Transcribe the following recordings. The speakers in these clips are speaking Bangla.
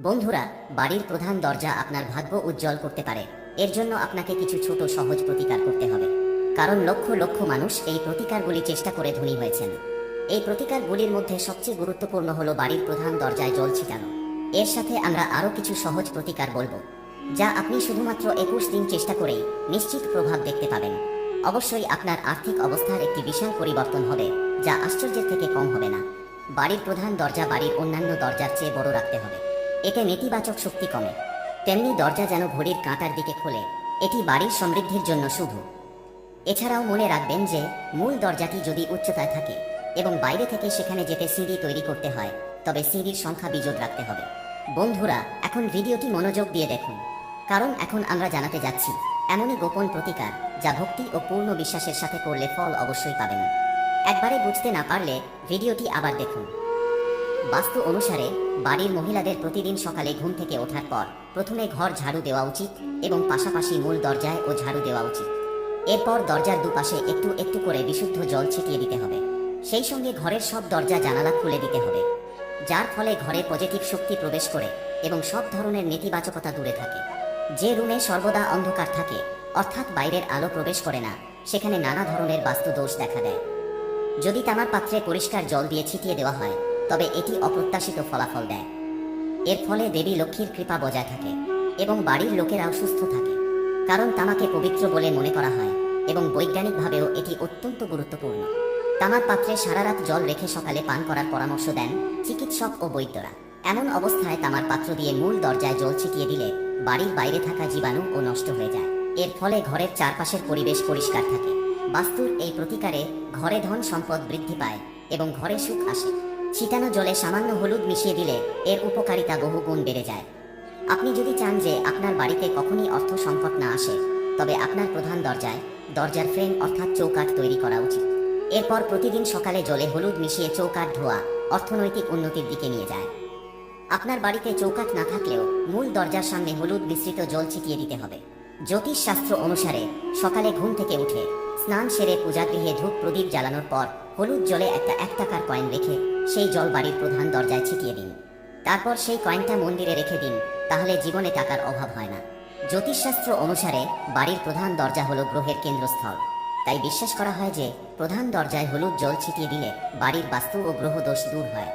বন্ধুরা, বাড়ির প্রধান দরজা আপনার ভাগ্য উজ্জ্বল করতে পারে। এর জন্য আপনাকে কিছু ছোট সহজ প্রতিকার করতে হবে, কারণ লক্ষ লক্ষ মানুষ এই প্রতিকারগুলি চেষ্টা করে ধনী হয়েছেন। এই প্রতিকারগুলির মধ্যে সবচেয়ে গুরুত্বপূর্ণ হলো বাড়ির প্রধান দরজায় জল ছিটানো। এর সাথে আমরা আরও কিছু সহজ প্রতিকার বলবো, যা আপনি শুধুমাত্র 21 দিন চেষ্টা করেই নিশ্চিত প্রভাব দেখতে পাবেন। অবশ্যই আপনার আর্থিক অবস্থার একটি বিশাল পরিবর্তন হবে, যা আশ্চর্যের থেকে কম হবে না। বাড়ির প্রধান দরজা বাড়ির অন্যান্য দরজার চেয়ে বড় রাখতে হবে। এতে নেতিবাচক শক্তি কমে। তেমনি দরজা যেন ঘড়ির কাঁটার দিকে খোলে, এটি বাড়ির সমৃদ্ধির জন্য শুভ। এছাড়াও মনে রাখবেন যে মূল দরজাটি যদি উচ্চতায় থাকে এবং বাইরে থেকে সেখানে যেতে সিঁড়ি তৈরি করতে হয়, তবে সিঁড়ির সংখ্যা বিজোড় রাখতে হবে। বন্ধুরা, এখন ভিডিওটি মনোযোগ দিয়ে দেখুন, কারণ এখন আমরা জানাতে যাচ্ছি এমনই গোপন প্রতিকার যা ভক্তি ও পূর্ণ বিশ্বাসের সাথে করলে ফল অবশ্যই পাবেন। একবারে বুঝতে না পারলে ভিডিওটি আবার দেখুন। বাস্তু অনুসারে বাড়ির মহিলাদের প্রতিদিন সকালে ঘুম থেকে ওঠার পর প্রথমে ঘর ঝাড়ু দেওয়া উচিত এবং পাশাপাশি মূল দরজায় ও ঝাড়ু দেওয়া উচিত। এরপর দরজার দুপাশে একটু একটু করে বিশুদ্ধ জল ছিটিয়ে দিতে হবে। সেই সঙ্গে ঘরের সব দরজা জানালা খুলে দিতে হবে, যার ফলে ঘরে পজিটিভ শক্তি প্রবেশ করে এবং সব ধরনের নেতিবাচকতা দূরে থাকে। যে রুমে সর্বদা অন্ধকার থাকে, অর্থাৎ বাইরের আলো প্রবেশ করে না, সেখানে নানা ধরনের বাস্তু দোষ দেখা দেয়। যদি তামার পাত্রে পরিষ্কার জল দিয়ে ছিটিয়ে দেওয়া হয়, তবে এটি অপ্রত্যাশিত ফলাফল দেয়। এর ফলে দেবী লক্ষ্মীর কৃপা বজায় থাকে এবং বাড়ির লোকেরাও সুস্থ থাকে, কারণ তামাকে পবিত্র বলে মনে করা হয় এবং বৈজ্ঞানিকভাবেও এটি অত্যন্ত গুরুত্বপূর্ণ। তামার পাত্রে সারা রাত জল রেখে সকালে পান করার পরামর্শ দেন চিকিৎসক ও বৈদ্যরা। এমন অবস্থায় তামার পাত্র দিয়ে মূল দরজায় জল ছিটিয়ে দিলে বাড়ির বাইরে থাকা জীবাণু ও নষ্ট হয়ে যায়। এর ফলে ঘরের চারপাশের পরিবেশ পরিষ্কার থাকে। বাস্তুর এই প্রতিকারে ঘরে ধন সম্পদ বৃদ্ধি পায় এবং ঘরে সুখ আসে। ছিটানো জলে সামান্য হলুদ মিশিয়ে দিলে এর উপকারিতা বহু গুণ বেড়ে যায়। আপনি যদি চান যে আপনার বাড়িতে কখনই অর্থ সংকট না আসে, তবে আপনার প্রধান দরজায় দরজার ফ্রেম অর্থাৎ চৌকাঠ তৈরি করা উচিত। এরপর প্রতিদিন সকালে জলে হলুদ মিশিয়ে চৌকাঠ ধোয়া অর্থনৈতিক উন্নতির দিকে নিয়ে যায়। আপনার বাড়িতে চৌকাঠ না থাকলেও মূল দরজার সামনে হলুদ মিশ্রিত জল ছিটিয়ে দিতে হবে। জ্যোতিষ শাস্ত্র অনুসারে সকালে ঘুম থেকে উঠে স্নান সেরে পূজাগৃহে ধূপ প্রদীপ জ্বালানোর পর হলুদ জলে একটা 1 টাকার কয়েন রেখে সেই জল বাড়ির প্রধান দরজায় ছিটিয়ে দিন। তারপর সেই কয়েনটা মন্দিরে রেখে দিন, তাহলে জীবনে টাকার অভাব হয় না। জ্যোতিষশাস্ত্র অনুসারে বাড়ির প্রধান দরজা হলো গ্রহের কেন্দ্রস্থল। তাই বিশ্বাস করা হয় যে প্রধান দরজায় হলুদ জল ছিটিয়ে দিলে বাড়ির বাস্তু ও গ্রহ দোষ দূর হয়।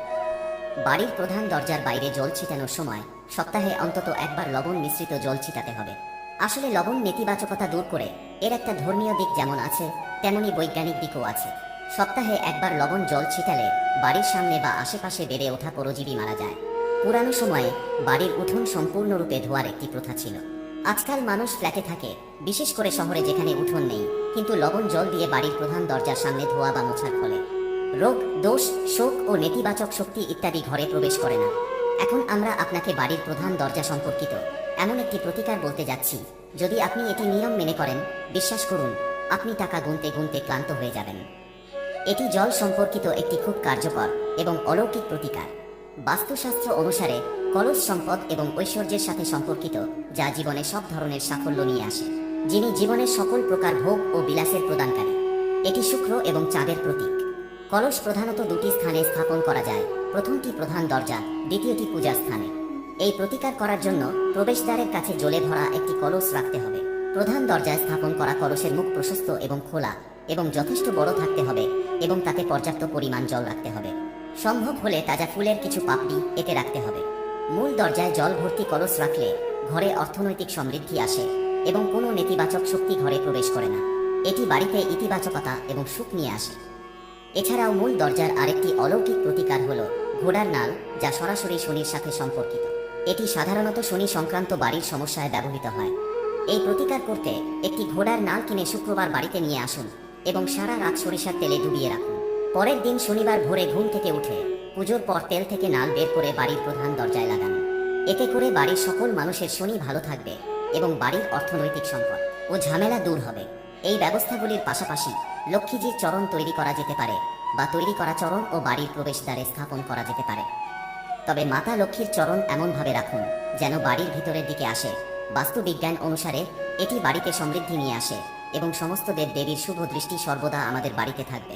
বাড়ির প্রধান দরজার বাইরে জল ছিটানোর সময় সপ্তাহে অন্তত একবার লবণ মিশ্রিত জল ছিটাতে হবে। আসলে লবণ নেতিবাচকতা দূর করে। এর একটা ধর্মীয় দিক যেমন আছে, তেমনি বৈজ্ঞানিক দিকও আছে। সপ্তাহে একবার লবণ জল ছিটালে বাড়ির সামনে বা আশেপাশে বেড়ে ওঠা পরজীবী মারা যায়। পুরানো সময়ে বাড়ির উঠোন সম্পূর্ণরূপে ধোয়ার একটি প্রথা ছিল। আজকাল মানুষ ফ্ল্যাটে থাকে, বিশেষ করে শহরে যেখানে উঠোন নেই, কিন্তু লবণ জল দিয়ে বাড়ির প্রধান দরজার সামনে ধোয়া বা মোছার ফলে রোগ, দোষ, শোক ও নেতিবাচক শক্তি ইত্যাদি ঘরে প্রবেশ করে না। এখন আমরা আপনাকে বাড়ির প্রধান দরজা সম্পর্কিত এমন একটি প্রতিকার বলতে যাচ্ছি। যদি আপনি এটি নিয়ম মেনে করেন, বিশ্বাস করুন, আপনি টাকা গুনতে গুনতে ক্লান্ত হয়ে যাবেন। এটি জল সম্পর্কিত একটি খুব কার্যকর এবং অলৌকিক প্রতিকার। বাস্তুশাস্ত্র অনুসারে কলস সম্পদ এবং ঐশ্বর্যের সাথে সম্পর্কিত, যা জীবনে সব ধরনের সাফল্য নিয়ে আসে। যিনি জীবনের সকল প্রকার ভোগ ও বিলাসের প্রদানকারী। এটি শুক্র এবং চাঁদের প্রতীক। কলস প্রধানত 2টি স্থানে স্থাপন করা যায়, প্রথমটি প্রধান দরজা, দ্বিতীয়টি পূজার স্থানে। এই প্রতিকার করার জন্য প্রবেশদ্বারের কাছে জলে ভরা একটি কলস রাখতে হবে। প্রধান দরজায় স্থাপন করা কলসের মুখ প্রশস্ত এবং খোলা এবং যথেষ্ট বড় থাকতে হবে এবং তাতে পর্যাপ্ত পরিমাণ জল রাখতে হবে। সম্ভব হলে তাজা ফুলের কিছু পাপড়ি এতে রাখতে হবে। মূল দরজায় জল ভর্তি কলস রাখলে ঘরে অর্থনৈতিক সমৃদ্ধি আসে এবং কোনো নেতিবাচক শক্তি ঘরে প্রবেশ করে না। এটি বাড়িতে ইতিবাচকতা এবং সুখ নিয়ে আসে। এছাড়াও মূল দরজার আরেকটি অলৌকিক প্রতিকার হলো ঘোড়ার নাল, যা সরাসরি শনির সাথে সম্পর্কিত। এটি সাধারণত শনি সংক্রান্ত বাড়ির সমস্যায় ব্যবহৃত হয়। এই প্রতিকার করতে একটি ঘোড়ার নাল কিনে শুক্রবার বাড়িতে নিয়ে আসুন এবং সারা রাত সরিষার তেলে ডুবিয়ে রাখুন। পরের দিন শনিবার ভোরে ঘুম থেকে উঠে পুজোর পর তেল থেকে নাল বের করে বাড়ির প্রধান দরজায় লাগান। এতে করে বাড়ির সকল মানুষের শনি ভালো থাকবে এবং বাড়ির অর্থনৈতিক সংকট ও ঝামেলা দূর হবে। এই ব্যবস্থাগুলির পাশাপাশি লক্ষ্মীজির চরণ তৈরি করা যেতে পারে বা তৈরি করা চরণ ও বাড়ির প্রবেশদ্বারে স্থাপন করা যেতে পারে। তবে মাতা লক্ষ্মীর চরণ এমনভাবে রাখুন যেন বাড়ির ভিতরের দিকে আসে। বাস্তুবিজ্ঞান অনুসারে এটি বাড়িতে সমৃদ্ধি নিয়ে আসে এবং সমস্ত দেব দেবীর শুভ দৃষ্টি সর্বদা আমাদের বাড়িতে থাকবে।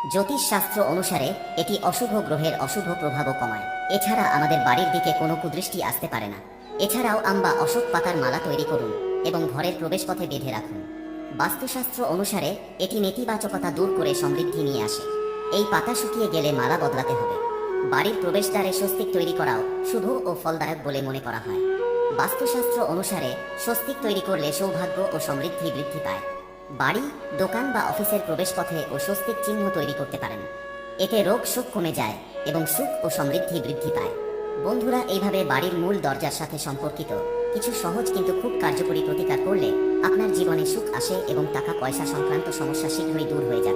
জ্যোতিষশাস্ত্র অনুসারে এটি অশুভ গ্রহের অশুভ প্রভাবও কমায়। এছাড়া আমাদের বাড়ির দিকে কোনো কুদৃষ্টি আসতে পারে না। এছাড়াও আম্বা অশোক পাতার মালা তৈরি করুন এবং ঘরের প্রবেশপথে বেঁধে রাখুন। বাস্তুশাস্ত্র অনুসারে এটি নেতিবাচকতা দূর করে সমৃদ্ধি নিয়ে আসে। এই পাতা শুকিয়ে গেলে মালা বদলাতে হবে। বাড়ির প্রবেশদ্বারে স্বস্তিক তৈরি করাও শুভ ও ফলদায়ক বলে মনে করা হয়। বাস্তুশাস্ত্র অনুসারে স্বস্তিক তৈরি করলে সৌভাগ্য ও সমৃদ্ধি বৃদ্ধি পায়। বাড়ি, দোকান বা অফিসের প্রবেশপথে ও স্বস্তিক চিহ্ন তৈরি করতে পারেন। এতে রোগ শোক কমে যায় এবং সুখ ও সমৃদ্ধি বৃদ্ধি পায়। বন্ধুরা, এইভাবে বাড়ির মূল দরজার সাথে সম্পর্কিত কিছু সহজ কিন্তু খুব কার্যকরী প্রতিকার করলে আপনার জীবনে সুখ আসে এবং টাকা পয়সা সংক্রান্ত সমস্যা শীঘ্রই দূর হয়ে যাবে।